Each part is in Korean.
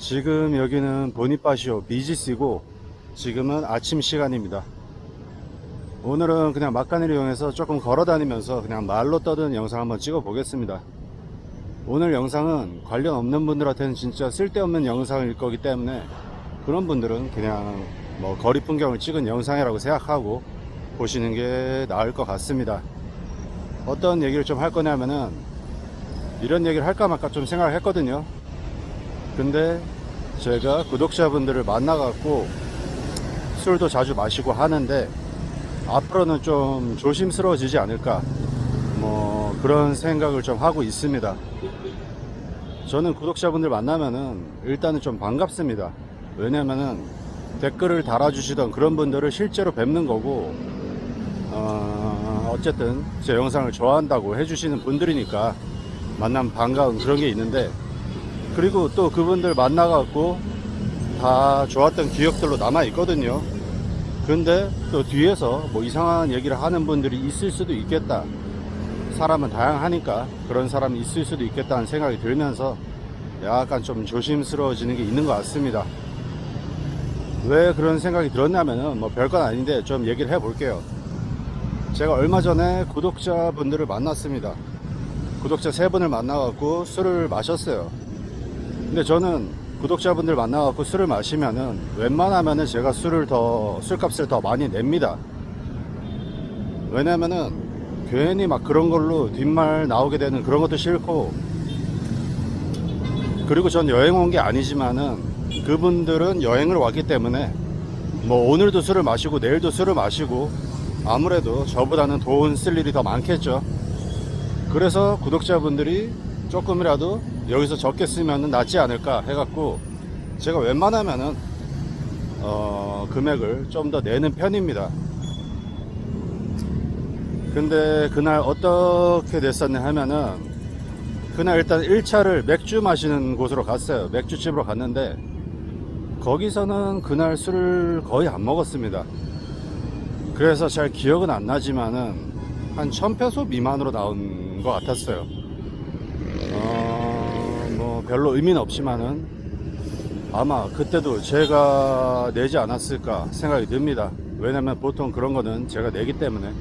지금 여기는 보니파시오 비지스고 지금은 아침 시간입니다. 오늘은 그냥 막간을 이용해서 조금 걸어 다니면서 그냥 말로 떠드는 영상 한번 찍어 보겠습니다. 오늘 영상은 관련 없는 분들한테는 진짜 쓸데없는 영상일 거기 때문에 그런 분들은 그냥 뭐 거리 풍경을 찍은 영상이라고 생각하고 보시는 게 나을 것 같습니다. 어떤 얘기를 좀 할 거냐면은 이런 얘기를 할까 말까 좀 생각을 했거든요. 근데 제가 구독자분들을 만나갖고 술도 자주 마시고 하는데 앞으로는 좀 조심스러워지지 않을까 뭐 그런 생각을 좀 하고 있습니다. 저는 구독자분들 만나면은 일단은 좀 반갑습니다. 왜냐면은 댓글을 달아주시던 그런 분들을 실제로 뵙는 거고 어쨌든 제 영상을 좋아한다고 해주시는 분들이니까 만나면 반가운 그런 게 있는데, 그리고 또 그분들 만나갖고 다 좋았던 기억들로 남아 있거든요. 근데 또 뒤에서 뭐 이상한 얘기를 하는 분들이 있을 수도 있겠다, 사람은 다양하니까 그런 사람이 있을 수도 있겠다는 생각이 들면서 약간 좀 조심스러워지는 게 있는 것 같습니다. 왜 그런 생각이 들었냐면은 뭐 별건 아닌데 좀 얘기를 해 볼게요. 제가 얼마 전에 구독자분들을 만났습니다. 구독자 3분을 만나갖고 술을 마셨어요. 근데 저는 구독자분들 만나갖고 술을 마시면은 웬만하면은 제가 술값을 더 많이 냅니다. 왜냐면은 괜히 막 그런 걸로 뒷말 나오게 되는 그런 것도 싫고, 그리고 전 여행 온 게 아니지만은 그분들은 여행을 왔기 때문에 뭐 오늘도 술을 마시고 내일도 술을 마시고 아무래도 저보다는 돈 쓸 일이 더 많겠죠. 그래서 구독자분들이 조금이라도 여기서 적게 쓰면 낫지 않을까 해갖고 제가 웬만하면은 금액을 좀 더 내는 편입니다. 근데 그날 어떻게 됐었냐 하면은, 그날 일단 1차를 맥주 마시는 곳으로 갔어요. 맥주집으로 갔는데 거기서는 그날 술을 거의 안 먹었습니다. 그래서 잘 기억은 안 나지만은 한 1000페소 미만으로 나온 것 같았어요. 뭐 별로 의미는 없지만은 아마 그때도 제가 내지 않았을까 생각이 듭니다. 왜냐면 보통 그런 거는 제가 내기 때문에.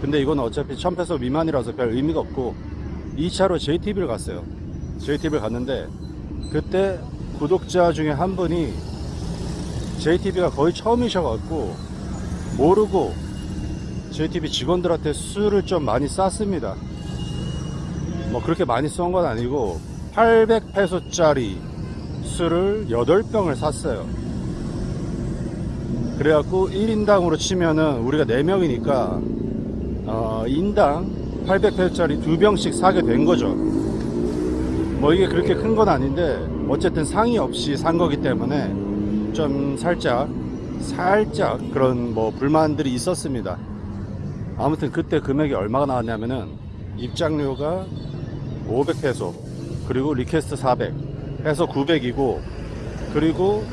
근데 이건 어차피 1000페소 미만이라서 별 의미가 없고 2차로 JTB를 갔어요. JTB를 갔는데 그때 구독자 중에 한 분이 JTB가 거의 처음이셔갖고 모르고 JTB 직원들한테 술을 좀 많이 쌌습니다. 뭐 그렇게 많이 쏜 건 아니고 800페소짜리 술을 8병을 샀어요. 그래갖고 1인당으로 치면은 우리가 4명이니까 인당 800페소짜리 2병씩 사게 된 거죠. 뭐 이게 그렇게 큰 건 아닌데 어쨌든 상의 없이 산 거기 때문에 좀 살짝 그런 뭐 불만들이 있었습니다. 아무튼 그때 금액이 얼마가 나왔냐면은 입장료가 500페소, 그리고 리퀘스트 400 해서 900이고, 그리고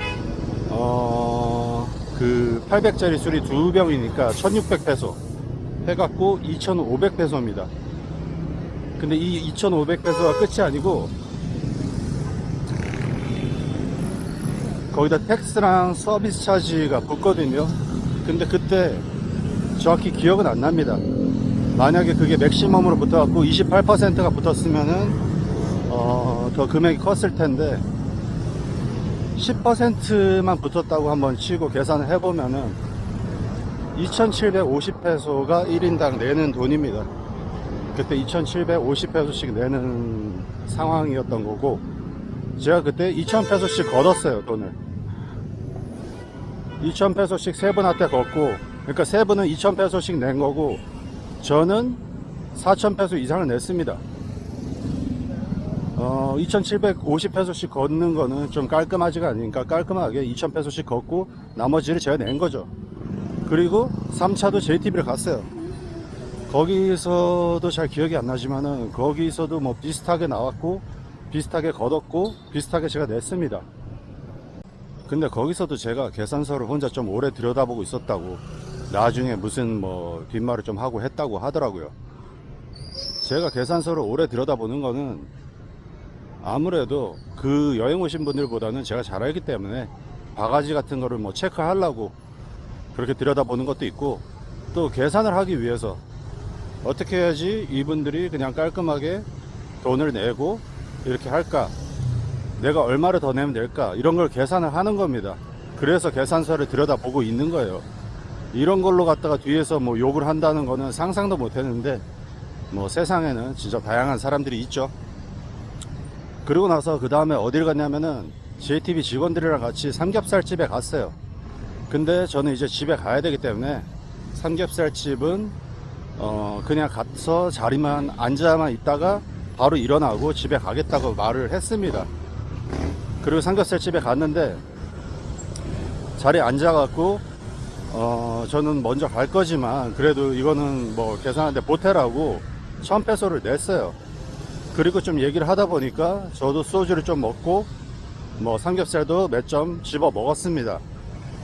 그 800짜리 술이 2병이니까 1600페소 해갖고 2500페소입니다. 근데 이 2500페소가 끝이 아니고 거기다 텍스랑 서비스 차지가 붙거든요. 근데 그때 정확히 기억은 안 납니다. 만약에 그게 맥시멈으로 붙어갖고 28%가 붙었으면은 더 금액이 컸을 텐데 10%만 붙었다고 한번 치고 계산을 해보면은 2750페소가 1인당 내는 돈입니다. 그때 2750페소씩 내는 상황이었던 거고, 제가 그때 2000페소씩 걷었어요. 돈을 2000페소씩 3분한테 걷고, 그러니까 3분은 2000페소씩 낸 거고 저는 4000페소 이상을 냈습니다. 2750페소씩 걷는 거는 좀 깔끔하지가 않으니까 깔끔하게 2000페소씩 걷고 나머지를 제가 낸 거죠. 그리고 3차도 JTB를 갔어요. 거기서도 잘 기억이 안 나지만은 거기서도 뭐 비슷하게 나왔고 비슷하게 걷었고 비슷하게 제가 냈습니다. 근데 거기서도 제가 계산서를 혼자 좀 오래 들여다보고 있었다고 나중에 무슨 뭐 뒷말을 좀 하고 했다고 하더라고요. 제가 계산서를 오래 들여다보는 거는 아무래도 그 여행 오신 분들보다는 제가 잘 알기 때문에 바가지 같은 거를 뭐 체크하려고 그렇게 들여다보는 것도 있고, 또 계산을 하기 위해서 어떻게 해야지 이분들이 그냥 깔끔하게 돈을 내고 이렇게 할까, 내가 얼마를 더 내면 될까, 이런 걸 계산을 하는 겁니다. 그래서 계산서를 들여다보고 있는 거예요. 이런 걸로 갖다가 뒤에서 뭐 욕을 한다는 거는 상상도 못 했는데, 뭐 세상에는 진짜 다양한 사람들이 있죠. 그리고 나서 그 다음에 어딜 갔냐면은 JTB 직원들이랑 같이 삼겹살집에 갔어요. 근데 저는 이제 집에 가야 되기 때문에 삼겹살집은 그냥 가서 자리만 앉아만 있다가 바로 일어나고 집에 가겠다고 말을 했습니다. 그리고 삼겹살집에 갔는데 자리에 앉아갖고 저는 먼저 갈 거지만 그래도 이거는 뭐 계산하는데 보태라고 1000페소를 냈어요. 그리고 좀 얘기를 하다 보니까 저도 소주를 좀 먹고 뭐 삼겹살도 몇 점 집어 먹었습니다.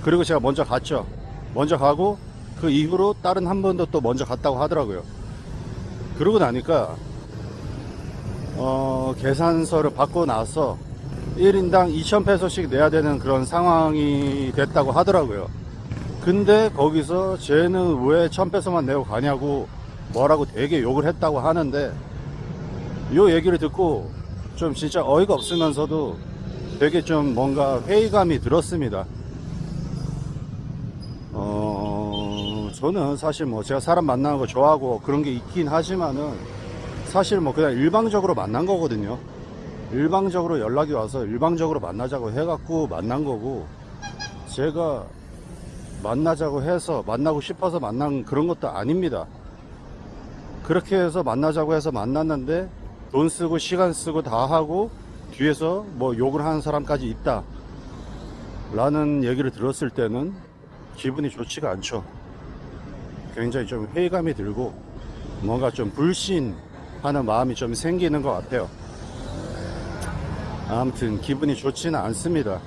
그리고 제가 먼저 갔죠. 먼저 가고 그 이후로 다른 한 분도 또 먼저 갔다고 하더라고요. 그러고 나니까 계산서를 받고 나서 1인당 2000페소씩 내야 되는 그런 상황이 됐다고 하더라고요. 근데 거기서 쟤는 왜 1000페소만 내고 가냐고 뭐라고 되게 욕을 했다고 하는데, 요 얘기를 듣고 좀 진짜 어이가 없으면서도 되게 좀 뭔가 회의감이 들었습니다. 저는 사실 뭐 제가 사람 만나는 거 좋아하고 그런 게 있긴 하지만은 사실 뭐 그냥 일방적으로 만난 거거든요. 일방적으로 연락이 와서 일방적으로 만나자고 해갖고 만난 거고, 제가 만나자고 해서 만나고 싶어서 만난 그런 것도 아닙니다. 그렇게 해서 만나자고 해서 만났는데 돈 쓰고 시간 쓰고 다 하고 뒤에서 뭐 욕을 하는 사람까지 있다 라는 얘기를 들었을 때는 기분이 좋지가 않죠. 굉장히 좀 회의감이 들고 뭔가 좀 불신하는 마음이 좀 생기는 것 같아요. 아무튼 기분이 좋지는 않습니다.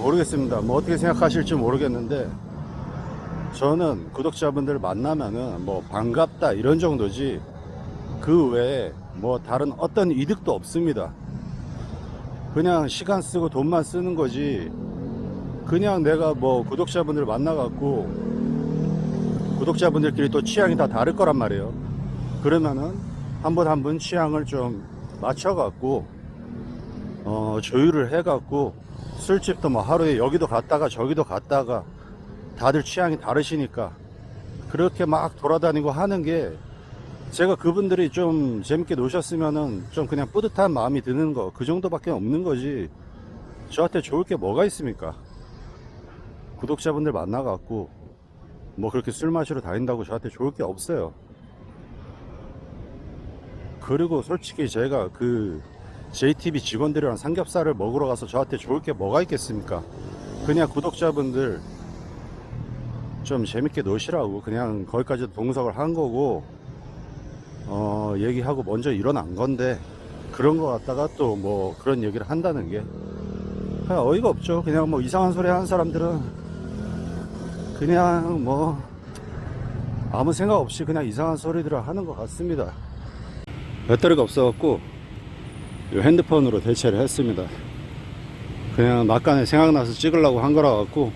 모르겠습니다. 뭐 어떻게 생각하실지 모르겠는데, 저는 구독자분들 만나면은 뭐 반갑다 이런 정도지 그 외에 뭐 다른 어떤 이득도 없습니다. 그냥 시간 쓰고 돈만 쓰는 거지, 그냥 내가 뭐 구독자분들 만나갖고 구독자분들끼리 또 취향이 다 다를 거란 말이에요. 그러면은 한 분 한 분 취향을 좀 맞춰갖고 조율을 해갖고, 술집도 뭐 하루에 여기도 갔다가 저기도 갔다가 다들 취향이 다르시니까 그렇게 막 돌아다니고 하는 게, 제가 그분들이 좀 재밌게 노셨으면은 좀 그냥 뿌듯한 마음이 드는 거, 그 정도밖에 없는 거지 저한테 좋을 게 뭐가 있습니까? 구독자분들 만나갖고 뭐 그렇게 술 마시러 다닌다고 저한테 좋을 게 없어요. 그리고 솔직히 제가 그 JTB 직원들이랑 삼겹살을 먹으러 가서 저한테 좋을 게 뭐가 있겠습니까? 그냥 구독자분들 좀 재밌게 노시라고 그냥 거기까지 동석을 한 거고, 얘기하고 먼저 일어난 건데, 그런 거 갖다가 또 뭐 그런 얘기를 한다는 게 그냥 어이가 없죠. 그냥 뭐 이상한 소리 하는 사람들은 그냥 뭐 아무 생각 없이 그냥 이상한 소리들을 하는 것 같습니다. 배터리가 없어갖고 이 핸드폰으로 대체를 했습니다. 그냥 막간에 생각나서 찍으려고 한 거라 갖고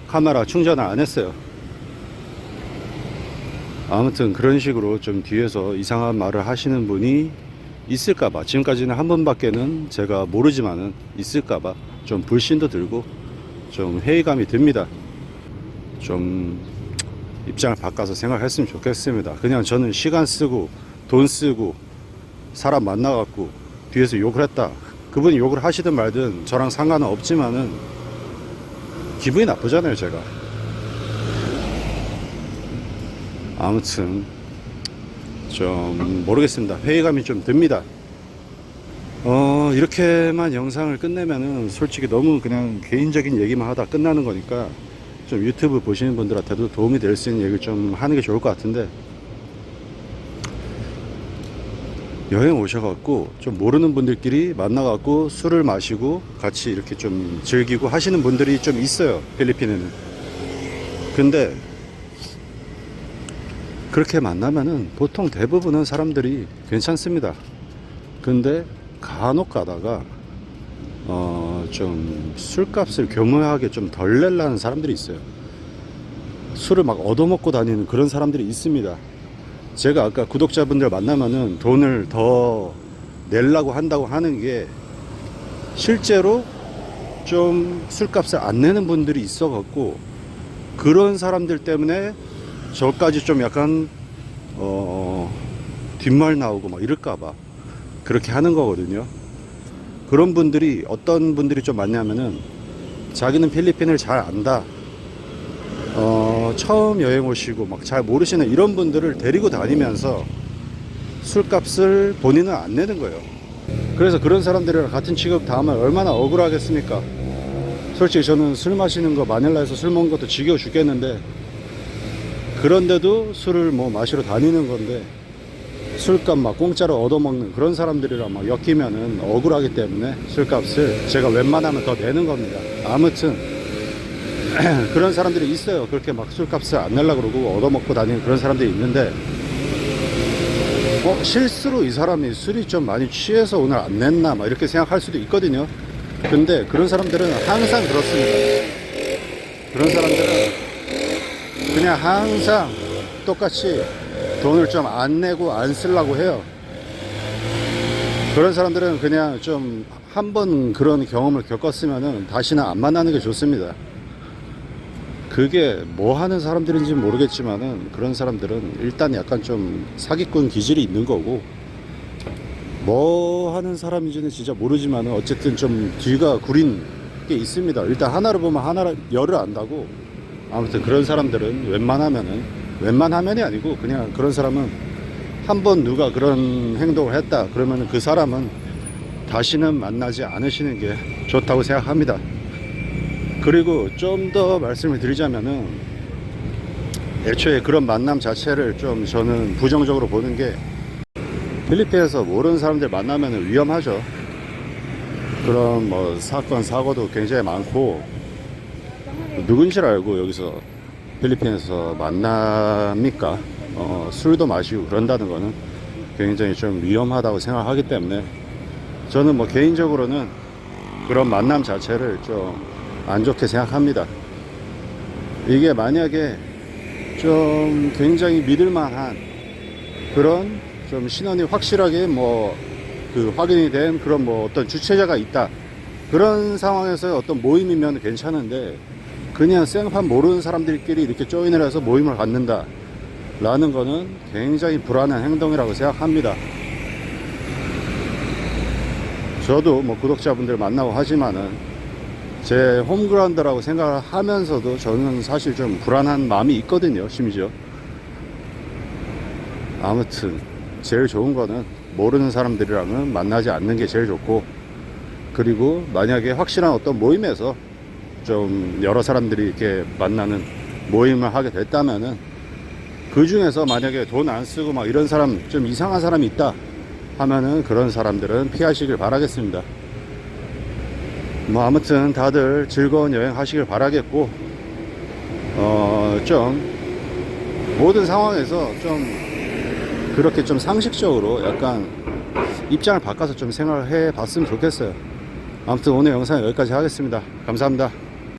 카메라 충전을 안 했어요. 아무튼 그런 식으로 좀 뒤에서 이상한 말을 하시는 분이 있을까봐, 지금까지는 한 번밖에는 제가 모르지만은 있을까봐 좀 불신도 들고 좀 회의감이 듭니다. 좀 입장을 바꿔서 생각했으면 좋겠습니다. 그냥 저는 시간 쓰고 돈 쓰고 사람 만나갖고 뒤에서 욕을 했다, 그분이 욕을 하시든 말든 저랑 상관은 없지만은 기분이 나쁘잖아요, 제가. 아무튼 좀 모르겠습니다. 회의감이 좀 듭니다. 이렇게만 영상을 끝내면은 솔직히 너무 그냥 개인적인 얘기만 하다 끝나는 거니까 좀 유튜브 보시는 분들한테도 도움이 될 수 있는 얘기를 좀 하는 게 좋을 것 같은데, 여행 오셔갖고 좀 모르는 분들끼리 만나갖고 술을 마시고 같이 이렇게 좀 즐기고 하시는 분들이 좀 있어요, 필리핀에는. 근데 그렇게 만나면은 보통 대부분은 사람들이 괜찮습니다. 근데 간혹 가다가 좀 술값을 교묘하게 좀 덜 내려는 사람들이 있어요. 술을 막 얻어먹고 다니는 그런 사람들이 있습니다. 제가 아까 구독자분들 만나면은 돈을 더 내려고 한다고 하는 게 실제로 좀 술값을 안 내는 분들이 있어 갖고 그런 사람들 때문에 저까지 좀 약간 뒷말 나오고 막 이럴까봐 그렇게 하는 거거든요. 그런 분들이 어떤 분들이 좀 많냐면은 자기는 필리핀을 잘 안다, 처음 여행 오시고 막 잘 모르시는 이런 분들을 데리고 다니면서 술값을 본인은 안 내는 거예요. 그래서 그런 사람들이랑 같은 취급 당하면 얼마나 억울하겠습니까? 솔직히 저는 술 마시는 거, 마닐라에서 술 먹는 것도 지겨워 죽겠는데 그런데도 술을 뭐 마시러 다니는 건데 술값 막 공짜로 얻어먹는 그런 사람들이랑 막 엮이면은 억울하기 때문에 술값을 제가 웬만하면 더 내는 겁니다. 아무튼 그런 사람들이 있어요. 그렇게 막 술값을 안 내려고 그러고 얻어먹고 다니는 그런 사람들이 있는데 실수로 이 사람이 술이 좀 많이 취해서 오늘 안 냈나 막 이렇게 생각할 수도 있거든요. 근데 그런 사람들은 항상 그렇습니다. 그런 사람들은 그냥 항상 똑같이 돈을 좀 안 내고 안 쓰려고 해요. 그런 사람들은 그냥 좀 한 번 그런 경험을 겪었으면은 다시는 안 만나는 게 좋습니다. 그게 뭐 하는 사람들인지 모르겠지만은 그런 사람들은 일단 약간 좀 사기꾼 기질이 있는 거고 뭐 하는 사람인지는 진짜 모르지만은 어쨌든 좀 뒤가 구린 게 있습니다. 일단 하나를 보면 하나를 열을 안다고. 아무튼 그런 사람들은 웬만하면이 아니고 그냥 그런 사람은 한번 누가 그런 행동을 했다 그러면 그 사람은 다시는 만나지 않으시는 게 좋다고 생각합니다. 그리고 좀 더 말씀을 드리자면은 애초에 그런 만남 자체를 좀 저는 부정적으로 보는 게 필리핀에서 모르는 사람들 만나면 위험하죠. 그런 뭐 사건 사고도 굉장히 많고 누군지를 알고 여기서 필리핀에서 만납니까? 술도 마시고 그런다는 거는 굉장히 좀 위험하다고 생각하기 때문에 저는 뭐 개인적으로는 그런 만남 자체를 좀 안 좋게 생각합니다. 이게 만약에 좀 굉장히 믿을만한 그런 좀 신원이 확실하게 뭐 그 확인이 된 그런 뭐 어떤 주최자가 있다 그런 상황에서 어떤 모임이면 괜찮은데 그냥 생판 모르는 사람들끼리 이렇게 조인을 해서 모임을 갖는다 라는 거는 굉장히 불안한 행동이라고 생각합니다. 저도 뭐 구독자분들 만나고 하지만은 제 홈그라운드라고 생각을 하면서도 저는 사실 좀 불안한 마음이 있거든요. 심지어 아무튼 제일 좋은 거는 모르는 사람들이랑은 만나지 않는 게 제일 좋고 그리고 만약에 확실한 어떤 모임에서 좀 여러 사람들이 이렇게 만나는 모임을 하게 됐다면은 그 중에서 만약에 돈 안 쓰고 막 이런 사람 좀 이상한 사람이 있다 하면은 그런 사람들은 피하시길 바라겠습니다. 뭐 아무튼 다들 즐거운 여행 하시길 바라겠고 좀 모든 상황에서 좀 그렇게 좀 상식적으로 약간 입장을 바꿔서 좀 생각을 해 봤으면 좋겠어요. 아무튼 오늘 영상 여기까지 하겠습니다. 감사합니다.